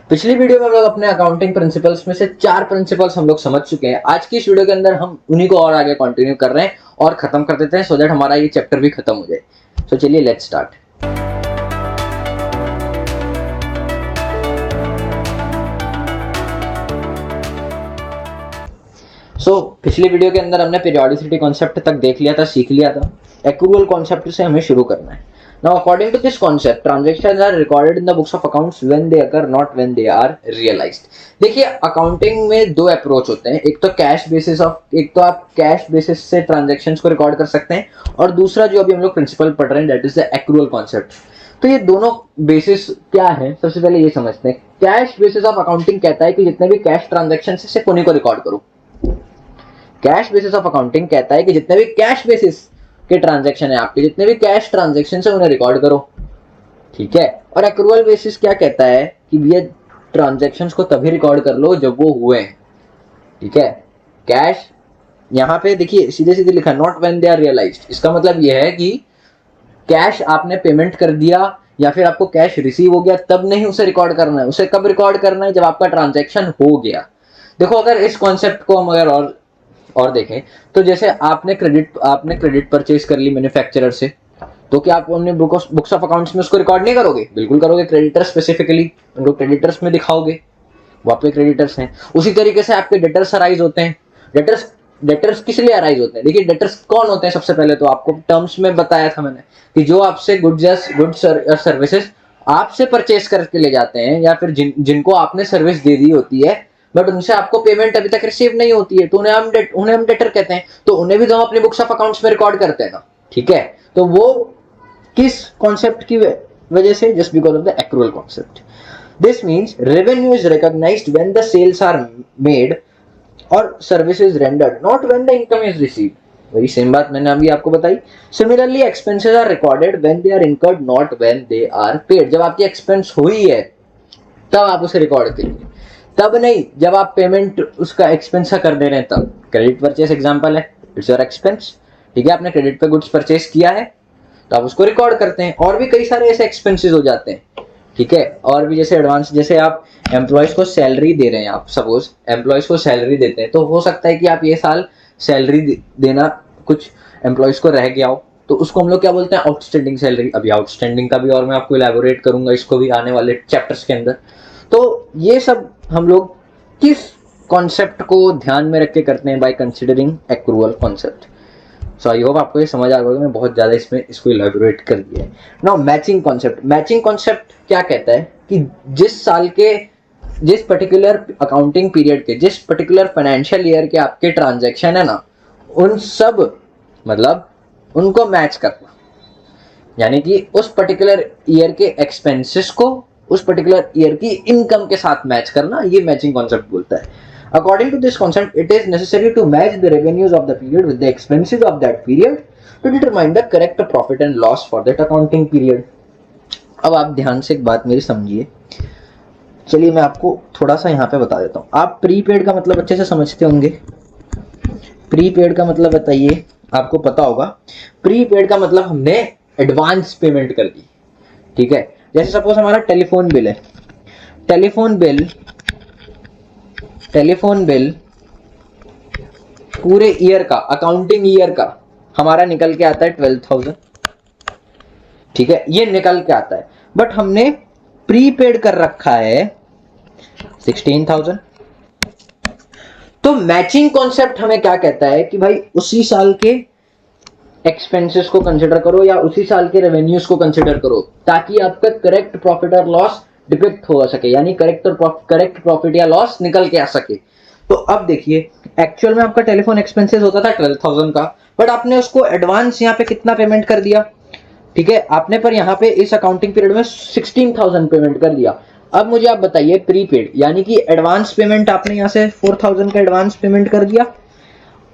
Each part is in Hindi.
पिछली वीडियो में हम लोग अपने अकाउंटिंग प्रिंसिपल्स में से 4 प्रिंसिपल्स हम लोग समझ चुके हैं। आज की इस वीडियो के अंदर हम उन्हीं को और आगे कंटिन्यू कर रहे हैं और खत्म कर देते हैं सो दैट हमारा ये चैप्टर भी खत्म हो जाए। तो चलिए लेट्स स्टार्ट। पिछली वीडियो के अंदर हमने पीरियोडिसिटी कॉन्सेप्ट तक देख लिया था, सीख लिया था। एक्रूअल कॉन्सेप्ट से हमें शुरू करना है। Now, according to this concept, transactions are recorded in the books of accounts when they occur, not when they are realized. देखिए, अकाउंटिंग में दो अप्रोच होते हैं। एक तो कैश बेसिस एक तो आप कैश बेसिस से ट्रांजेक्शन्स को रिकॉर्ड कर सकते हैं, और दूसरा जो अभी हम लोग प्रिंसिपल पढ़ रहे हैं that is the accrual concept. तो ये दोनों बेसिस क्या है, सबसे पहले ये समझते हैं। कैश बेसिस ऑफ अकाउंटिंग कहता है कि जितने भी कैश ट्रांजेक्शन है सिर्फ उन्हीं को रिकॉर्ड करो। कैश बेसिस ऑफ अकाउंटिंग कहता है कि जितने भी कैश बेसिस के ट्रांजैक्शन है, आपके जितने भी कैश ट्रांजैक्शन है उन्हें रिकॉर्ड करो, ठीक है। और एक्रूअल बेसिस क्या कहता है कि ये ट्रांजैक्शंस को तभी रिकॉर्ड कर लो जब वो हुए हैं, ठीक है। कैश यहाँ पे देखिए सीधे सीधे लिखा not when they are realized. इसका मतलब ये है कि कैश आपने पेमेंट कर दिया या फिर आपको कैश रिसीव हो गया तब नहीं उसे रिकॉर्ड करना है। उसे कब रिकॉर्ड करना है? जब आपका ट्रांजैक्शन हो गया। देखो, अगर इस कॉन्सेप्ट को हम अगर और देखें तो जैसे आपने क्रेडिट परचेज कर ली मैन्युफैक्चरर से, तो क्या आप अपने बुक्स ऑफ अकाउंट्स में उसको रिकॉर्ड नहीं करोगे? बिल्कुल करोगे। क्रेडिटर्स स्पेसिफिकली उनको क्रेडिटर्स में दिखाओगे, वो आपके क्रेडिटर्स हैं। उसी तरीके से आपके डेटर्स अराइज होते हैं। डेटर्स किस लिए अराइज होते हैं? देखिए, डेटर्स कौन होते हैं? सबसे पहले तो आपको टर्म्स में बताया था मैंने कि जो आपसे गुड्स और सर्विसेज आपसे परचेज करके ले जाते हैं, या फिर जिनको आपने सर्विस दे दी होती है बट उनसे आपको पेमेंट अभी तक रिसीव नहीं होती है, तो उन्हें हम डेटर कहते हैं। तो उन्हें भी तो हम अपने बुक्स ऑफ अकाउंट्स में रिकॉर्ड करते हैं ना, ठीक है। तो वो किस कॉन्सेप्ट की वजह से? Just because of the accrual concept. This means revenue is recognised when the sales are made और services rendered, not when the income is received. वही सेम बात मैंने अभी आपको बताई। Similarly expenses are recorded when they are incurred, not when they are paid. जब आपकी एक्सपेंस हुई है तब आप उसे रिकॉर्ड करेंगे, तब नहीं जब आप पेमेंट उसका एक्सपेंस कर दे रहे हैं तब। क्रेडिट परचेस एग्जांपल है, इट्स योर एक्सपेंस, ठीक है। आपने क्रेडिट पे गुड्स परचेस किया है तो आप उसको रिकॉर्ड करते हैं। और भी कई सारे ऐसे एक्सपेंसेस हो जाते हैं, ठीक है। और भी जैसे एडवांस, जैसे आप एम्प्लॉयज को सैलरी दे रहे हैं, आप सपोज एम्प्लॉयज को सैलरी देते हैं, तो हो सकता है कि आप ये साल सैलरी देना कुछ एम्प्लॉयज को रह गया हो, तो उसको हम लोग क्या बोलते हैं? Outstanding salary. अभी आउटस्टैंडिंग का भी और मैं आपको इलैबोरेट करूंगा इसको भी आने वाले चैप्टर्स के अंदर। तो ये सब हम लोग किस कॉन्सेप्ट को ध्यान में रख के करते हैं? By considering accrual concept. So I hope आपको ये समझ आ गया। मैं बहुत ज्यादा इसको इलैबोरेट कर दिया है। Now matching concept. Matching concept क्या कहता है कि जिस पर्टिकुलर अकाउंटिंग पीरियड के, जिस पर्टिकुलर फाइनेंशियल ईयर के आपके ट्रांजैक्शन है ना, उन सब मतलब उनको मैच करना, यानी कि उस पर्टिकुलर ईयर के एक्सपेंसेस को उस पर्टिकुलर ईयर की इनकम के साथ मैच करना, ये मैचिंग कॉन्सेप्ट बोलता है। According to this concept, it is necessary to match the revenues of the period with the expenses of that period to determine the correct profit and loss for that accounting period. अब आप ध्यान से एक बात मेरी समझिए। चलिए मैं आपको थोड़ा सा यहाँ पे बता देता हूँ। आप प्रीपेड का मतलब अच्छे से समझते होंगे। प्रीपेड का मतलब बताइए, आपको पता होगा। प्रीपेड का मतलब हमने एडवांस पेमेंट कर दी, ठीक है। जैसे सपोज हमारा टेलीफोन बिल है। टेलीफोन बिल पूरे ईयर का, अकाउंटिंग ईयर का हमारा निकल के आता है 12,000, ठीक है। ये निकल के आता है, बट हमने प्रीपेड कर रखा है 16,000। तो मैचिंग कॉन्सेप्ट हमें क्या कहता है कि भाई उसी साल के एक्सपेंसेस को कंसिडर करो या उसी साल के रेवेन्यूज को कंसिडर करो, ताकि आपका करेक्ट प्रॉफिट और लॉस डिपिक्ट हो सके, यानी करेक्ट प्रॉफिट या लॉस निकल के आ सके। तो अब देखिए, एक्चुअल में आपका टेलीफोन एक्सपेंसेस होता था 12,000 का, बट आपने उसको एडवांस यहाँ पे कितना पेमेंट कर दिया, ठीक है। आपने पर यहाँ पे इस अकाउंटिंग पीरियड में 16,000 पेमेंट कर दिया। अब मुझे आप बताइए, प्रीपेड यानी कि एडवांस पेमेंट आपने यहाँ से 4,000 का एडवांस पेमेंट कर दिया।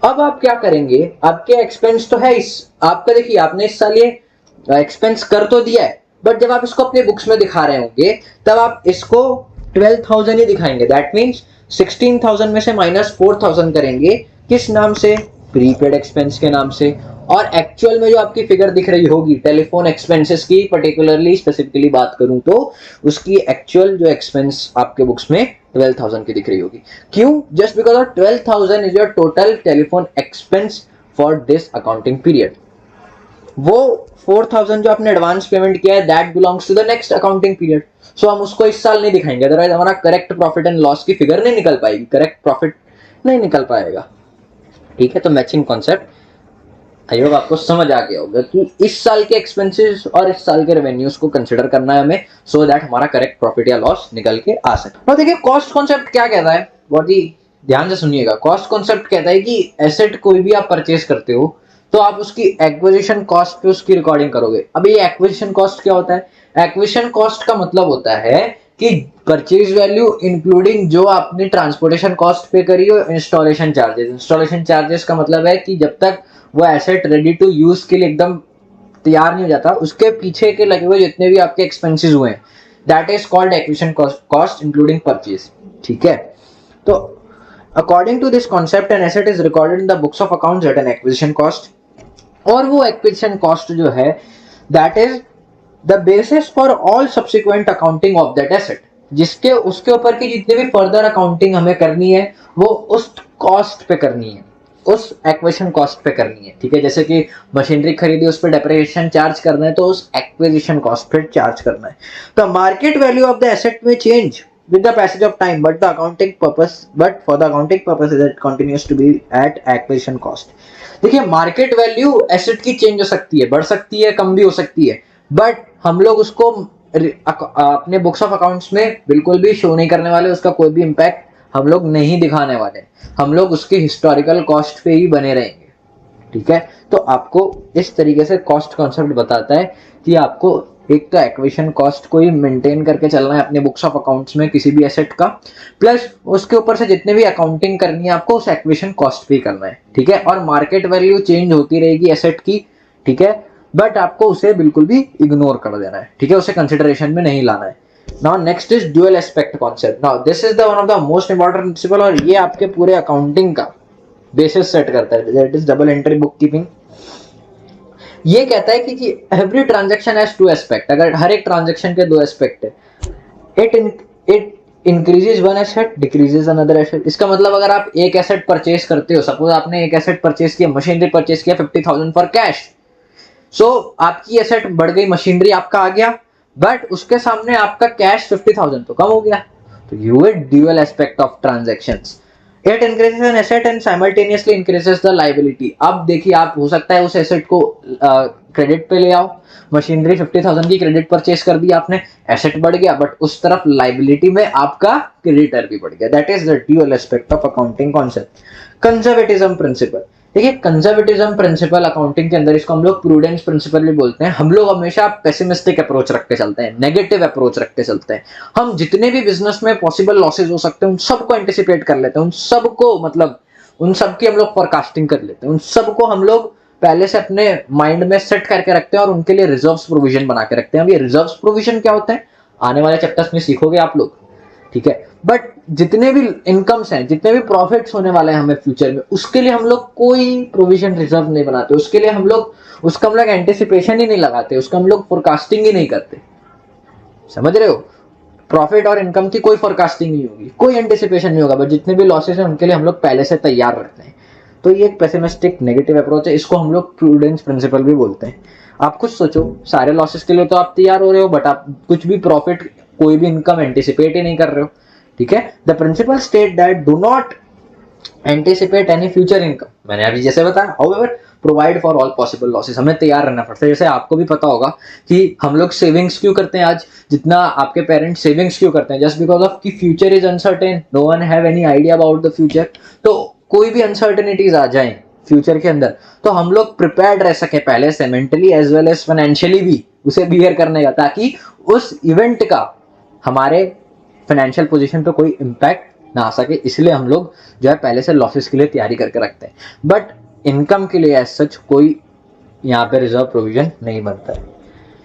अब आप क्या करेंगे? आपके एक्सपेंस तो है आपका, देखिए आपने इस साल ये एक्सपेंस कर तो दिया है, बट जब आप इसको अपने बुक्स में दिखा रहे होंगे तब आप इसको 12,000 ही दिखाएंगे। दैट मीन्स 16,000 में से -4,000 करेंगे। किस नाम से? प्रीपेड एक्सपेंस के नाम से। और एक्चुअल में जो आपकी फिगर दिख रही होगी टेलीफोन एक्सपेंसेस की, पर्टिकुलरली स्पेसिफिकली बात करूं तो उसकी एक्चुअल जो एक्सपेंस आपके बुक्स में 12,000 की दिख रही होगी। क्यों? Just because of 12,000 is your total telephone expense for this accounting period. वो 4,000 जो आपने एडवांस पेमेंट किया है that belongs to the next accounting period. So हम उसको इस साल नहीं दिखाएंगे, अदरवाइज हमारा करेक्ट प्रॉफिट एंड लॉस की फिगर नहीं निकल पाएगी, करेक्ट प्रॉफिट नहीं निकल पाएगा। ठीक है, तो मैचिंग कॉन्सेप्ट आई होप आपको समझ आ गया होगा कि इस साल के एक्सपेंसेस और इस साल के रेवेन्यूज को कंसिडर करना है हमें, सो दैट हमारा करेक्ट प्रॉफिट या लॉस निकल के आ सके। तो देखिए कॉस्ट कॉन्सेप्ट क्या कहता है, बहुत ही ध्यान से सुनिएगा। कॉस्ट कॉन्सेप्ट कहता है कि एसेट कोई भी आप परचेज करते हो तो आप उसकी एक्विजिशन कॉस्ट पे उसकी रिकॉर्डिंग करोगे। अभी एक्विजिशन कॉस्ट क्या होता है? एक्विजिशन कॉस्ट का मतलब होता है कि परचेज वैल्यू इंक्लूडिंग जो आपने ट्रांसपोर्टेशन कॉस्ट पे करी हो, इंस्टॉलेशन चार्जेस। इंस्टॉलेशन चार्जेस का मतलब है कि जब तक वो एसेट रेडी टू यूज के लिए एकदम तैयार नहीं हो जाता, उसके पीछे के लगे हुए जितने भी आपके एक्सपेंसेस हुए हैं, that is called acquisition cost including purchase. ठीक है, तो according to this concept an asset is recorded in the books of accounts at an acquisition cost, और वो एक्विजिशन कॉस्ट जो है that is the basis for all subsequent accounting of that asset. जिसके उसके ऊपर की जितनी भी फर्दर अकाउंटिंग हमें करनी है वो उस कॉस्ट पे करनी है, उस एक्विजिशन कॉस्ट पे करनी है। ठीक है, जैसे कि मशीनरी खरीदी उस पर डेप्रिसिएशन चार्ज करना है तो उस एक्विजिशन कॉस्ट पे चार्ज करना है। तो market value of the asset में change with the passage of time, but for the accounting purpose it continues to be at acquisition cost। देखिए मार्केट वैल्यू एसेट की चेंज हो सकती है, बढ़ सकती है, कम भी हो सकती है, बट हम लोग उसको अपने बुक्स ऑफ अकाउंट्स में बिल्कुल भी शो नहीं करने वाले, उसका कोई भी इम्पैक्ट हम लोग नहीं दिखाने वाले, हम लोग उसके हिस्टोरिकल कॉस्ट पे ही बने रहेंगे। ठीक है, तो आपको इस तरीके से कॉस्ट कॉन्सेप्ट बताता है कि आपको एक तो एक्विजिशन कॉस्ट को ही मेंटेन करके चलना है अपने बुक्स ऑफ अकाउंट्स में किसी भी एसेट का, प्लस उसके ऊपर से जितने भी अकाउंटिंग करनी है आपको उस एक्विजिशन कॉस्ट पे करना है। ठीक है, और मार्केट वैल्यू चेंज होती रहेगी एसेट की। ठीक है, बट आपको उसे बिल्कुल भी इग्नोर कर देना है। ठीक है, उसे कंसिडरेशन में नहीं लाना है। Now next is dual aspect concept. Now this is the one of the most important principle, और ये आपके पूरे अकाउंटिंग का बेसिस सेट करता है, that is double entry book keeping. ये कहता है कि every transaction has to aspect, अगर हर एक ट्रांजैक्शन के दो एस्पेक्ट है, it increases one asset decreases another asset. इसका मतलब अगर आप एक एसेट परचेज करते हो, सपोज आपने एक एसेट परचेज किया, मशीनरी परचेज किया 50,000 फॉर कैश, सो आपकी एसेट बढ़ गई, मशीनरी आपका आ गया, बट उसके सामने आपका कैश 50,000 तो कम हो गया। तो you dual aspect of transactions. It increases an asset and simultaneously increases the liability। अब देखिए आप हो सकता है उस एसेट को क्रेडिट पे ले आओ, मशीनरी 50,000 की क्रेडिट परचेज कर दी आपने, एसेट बढ़ गया, बट उस तरफ लाइबिलिटी में आपका क्रेडिटर भी बढ़ गया। That is the dual aspect of accounting concept. Conservatism principle, देखिए कंजर्वेटिज्म प्रिंसिपल अकाउंटिंग के अंदर इसको हम लोग प्रूडेंस प्रिंसिपल भी बोलते हैं। हम लोग हमेशा पेसिमिस्टिक अप्रोच रख के चलते हैं, नेगेटिव अप्रोच रख के चलते हैं। हम जितने भी बिजनेस में पॉसिबल लॉसेज हो सकते हैं उन सबको एंटिसिपेट कर लेते हैं, उन सबको मतलब उन सबकी हम लोग फोरकास्टिंग कर लेते हैं, उन सबको हम लोग पहले से अपने माइंड में सेट करके रखते हैं और उनके लिए रिजर्व्स प्रोविजन बना के रखते हैं। अब ये रिजर्व्स प्रोविजन क्या होता है आने वाले चैप्टर्स में सीखोगे आप लोग। ठीक है, बट जितने भी इनकम्स हैं, जितने भी प्रॉफिट्स होने वाले हैं हमें फ्यूचर में, उसके लिए हम लोग कोई प्रोविजन रिजर्व नहीं बनाते, उसके लिए हम लोग उसका हम लोग एंटिसिपेशन ही नहीं लगाते, उसका हम लोग फोरकास्टिंग ही नहीं करते। समझ रहे हो? प्रॉफिट और इनकम की कोई फोरकास्टिंग नहीं होगी, कोई एंटिसिपेशन नहीं होगा, बट जितने भी लॉसेस हैं उनके लिए हम लोग पहले से तैयार रखते हैं। तो ये एक पेसिमिस्टिक नेगेटिव अप्रोच है, इसको हम लोग प्रूडेंस प्रिंसिपल भी बोलते हैं। आप खुद सोचो, सारे लॉसेस के लिए तो आप तैयार हो रहे हो, बट आप कुछ भी प्रॉफिट, कोई भी इनकम एंटिसिपेट ही नहीं कर रहे हो। ठीक है, the principle state that do not anticipate any future income. मैंने अभी जैसे बताया, however provide for all possible losses, हमें तैयार रहना पड़ता है। जैसे आपको भी पता होगा कि हम लोग सेविंग्स क्यों करते हैं आज, जितना आपके पेरेंट्स सेविंग्स क्यों करते हैं, जस्ट बिकॉज ऑफ कि future is uncertain, no one have any idea about the future. तो कोई भी अनसर्टेनिटीज आ जाए फ्यूचर के अंदर तो हम लोग प्रिपेयर्ड रह सके पहले से, mentally as well as financially भी उसे बियर करने का, ताकि उस इवेंट का हमारे फाइनेंशियल पोजीशन पे कोई इम्पैक्ट ना आ सके। इसलिए हम लोग जो है पहले से लॉसेस के लिए तैयारी करके रखते हैं, बट इनकम के लिए एज सच कोई यहाँ पे रिजर्व प्रोविजन नहीं बनता है।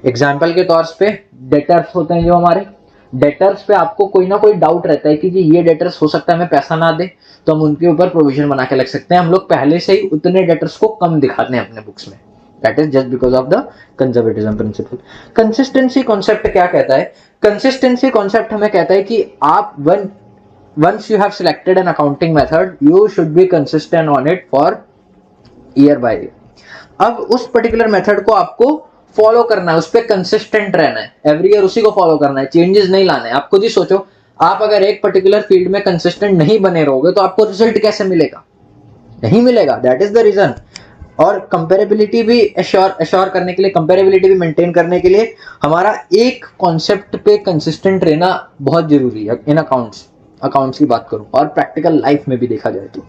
एग्जाम्पल के तौर पे डेटर्स होते हैं जो हमारे, डेटर्स पे आपको कोई ना कोई डाउट रहता है कि जी ये डेटर्स हो सकता है हमें पैसा ना दे, तो हम उनके ऊपर प्रोविजन बना के लग सकते हैं। हम लोग पहले से ही उतने डेटर्स को कम दिखाते हैं अपने बुक्स में। That is just because of the conservatism principle. Consistency concept क्या कहता है? कंसिस्टेंसी कॉन्सेप्ट हमें कहता है कि आप once you have selected an accounting method, you should be consistent on it for year by year. अब उस पर्टिकुलर मेथड को आपको फॉलो करना है, उस पर कंसिस्टेंट रहना है, एवरी ईयर उसी को फॉलो करना है, चेंजेस नहीं लाने हैं। आप खुद ही सोचो, आप अगर एक पर्टिकुलर फील्ड में कंसिस्टेंट नहीं बने रहोगे तो आपको रिजल्ट कैसे मिलेगा? नहीं मिलेगा। That is the reason. और कंपेरेबिलिटी भी एश्योर करने के लिए, कंपेरेबिलिटी भी मेंटेन करने के लिए हमारा एक कॉन्सेप्ट पे कंसिस्टेंट रहना बहुत जरूरी है। इन अकाउंट्स की बात करूं और प्रैक्टिकल लाइफ में भी देखा जाए तो,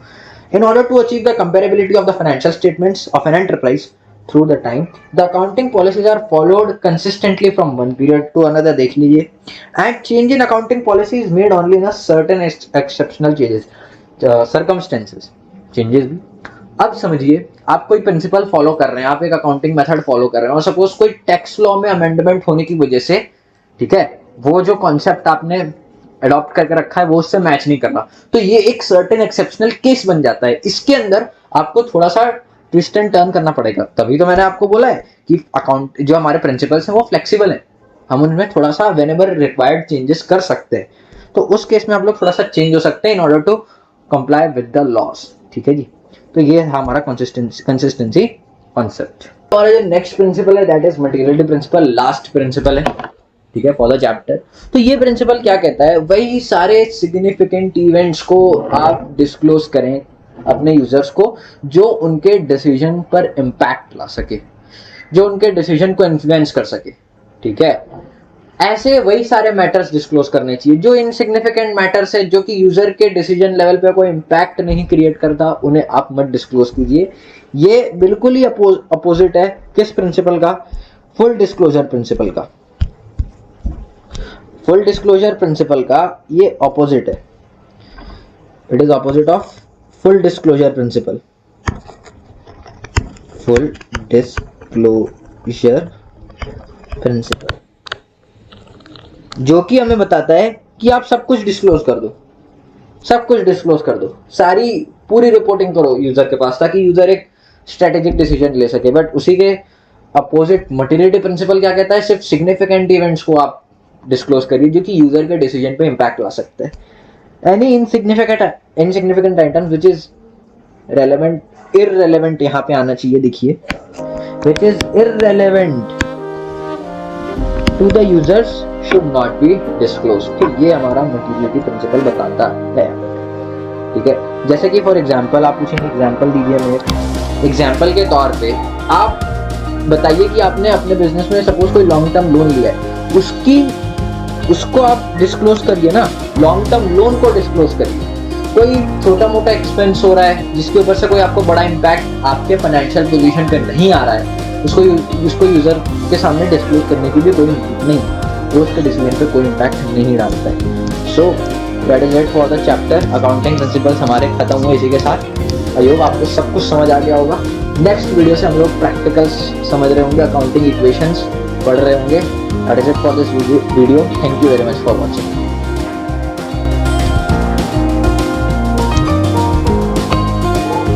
in order to achieve the comparability of the financial statements of an enterprise through the time, the accounting policies are followed consistently from one period to another. देख लीजिए, and change in accounting policy is made only in a certain exceptional changes, circumstances changes भी। अब समझिए, आप कोई प्रिंसिपल फॉलो कर रहे हैं, आप एक अकाउंटिंग मेथड फॉलो कर रहे हैं और सपोज कोई टैक्स लॉ में अमेंडमेंट होने की वजह से, ठीक है, वो जो कॉन्सेप्ट आपने अडॉप्ट करके रखा है वो उससे मैच नहीं कर रहा, तो ये एक सर्टेन एक्सेप्शनल केस बन जाता है। इसके अंदर आपको थोड़ा सा ट्विस्ट एंड टर्न करना पड़ेगा। तभी तो मैंने आपको बोला है कि अकाउंट जो हमारे प्रिंसिपल्स हैं वो फ्लेक्सिबल है, हम उनमें थोड़ा सा व्हेनेवर रिक्वायर्ड चेंजेस कर सकते हैं। तो उस केस में आप लोग थोड़ा सा चेंज हो सकते हैं in order to comply with the laws. ठीक है जी, तो ये है हमारा कंसिस्टेंसी कॉन्सेप्ट। और जो नेक्स्ट प्रिंसिपल है that is materiality principle, last principle है, ठीक है, फॉर द चैप्टर। तो ये प्रिंसिपल क्या कहता है? वही सारे सिग्निफिकेंट इवेंट्स को आप डिस्क्लोज करें अपने यूजर्स को जो उनके डिसीजन पर इम्पैक्ट ला सके, जो उनके डिसीजन को इन्फ्लुएंस कर सके। ठीक है, ऐसे वही सारे मैटर्स डिस्क्लोज करने चाहिए जो इनसिग्निफिकेंट मैटर्स है, जो कि यूजर के डिसीजन लेवल पे कोई इम्पैक्ट नहीं क्रिएट करता, उन्हें आप मत डिस्क्लोज कीजिए। ये बिल्कुल ही अपोजिट है किस प्रिंसिपल का? फुल डिस्क्लोजर प्रिंसिपल का। फुल डिस्क्लोजर प्रिंसिपल का ये ऑपोजिट है, it is opposite of full disclosure principle. Full disclosure principle जो कि हमें बताता है कि आप सब कुछ डिस्क्लोज कर दो, सब कुछ डिस्क्लोज कर दो, सारी पूरी रिपोर्टिंग करो यूजर के पास, ताकि यूजर एक स्ट्रेटेजिक डिसीजन ले सके। बट उसी के अपोजिट मटेरियलिटी प्रिंसिपल क्या कहता है? सिर्फ सिग्निफिकेंट इवेंट्स को आप डिस्क्लोज करिए जो कि यूजर के डिसीजन पे इंपैक्ट ला सकते हैं। Any insignificant items which is relevant, irrelevant यहाँ पे आना चाहिए, देखिए, which is irrelevant to the users should not be disclose. ठीक, ये हमारा मटेरियलिटी प्रिंसिपल बताता है। ठीक है, जैसे कि फॉर एग्जांपल आप पूछेंगे, एग्जांपल दीजिए मेरे। एग्जांपल के तौर पे आप बताइए कि आपने अपने बिजनेस में सपोज कोई लॉन्ग टर्म लोन लिया है, उसको आप डिस्क्लोज करिए ना, लॉन्ग टर्म लोन को डिस्क्लोज करिए। कोई छोटा मोटा एक्सपेंस हो रहा है जिसके ऊपर से कोई आपको बड़ा इम्पैक्ट आपके फाइनेंशियल पोजीशन पे नहीं आ रहा है, उसको यूजर के सामने डिस्क्लोज करने की भी कोई नीड नहीं, वो उसके डिसीजन पे कोई इम्पैक्ट नहीं डालता है। So that is it for the chapter. Accounting principles हमारे खत्म हुए इसी के साथ। आई होप आपको सब कुछ समझ आ गया होगा। नेक्स्ट वीडियो से हम लोग प्रैक्टिकल्स समझ रहे होंगे, अकाउंटिंग इक्वेशंस पढ़ रहे होंगे। That is it for this video. Thank you very much for watching.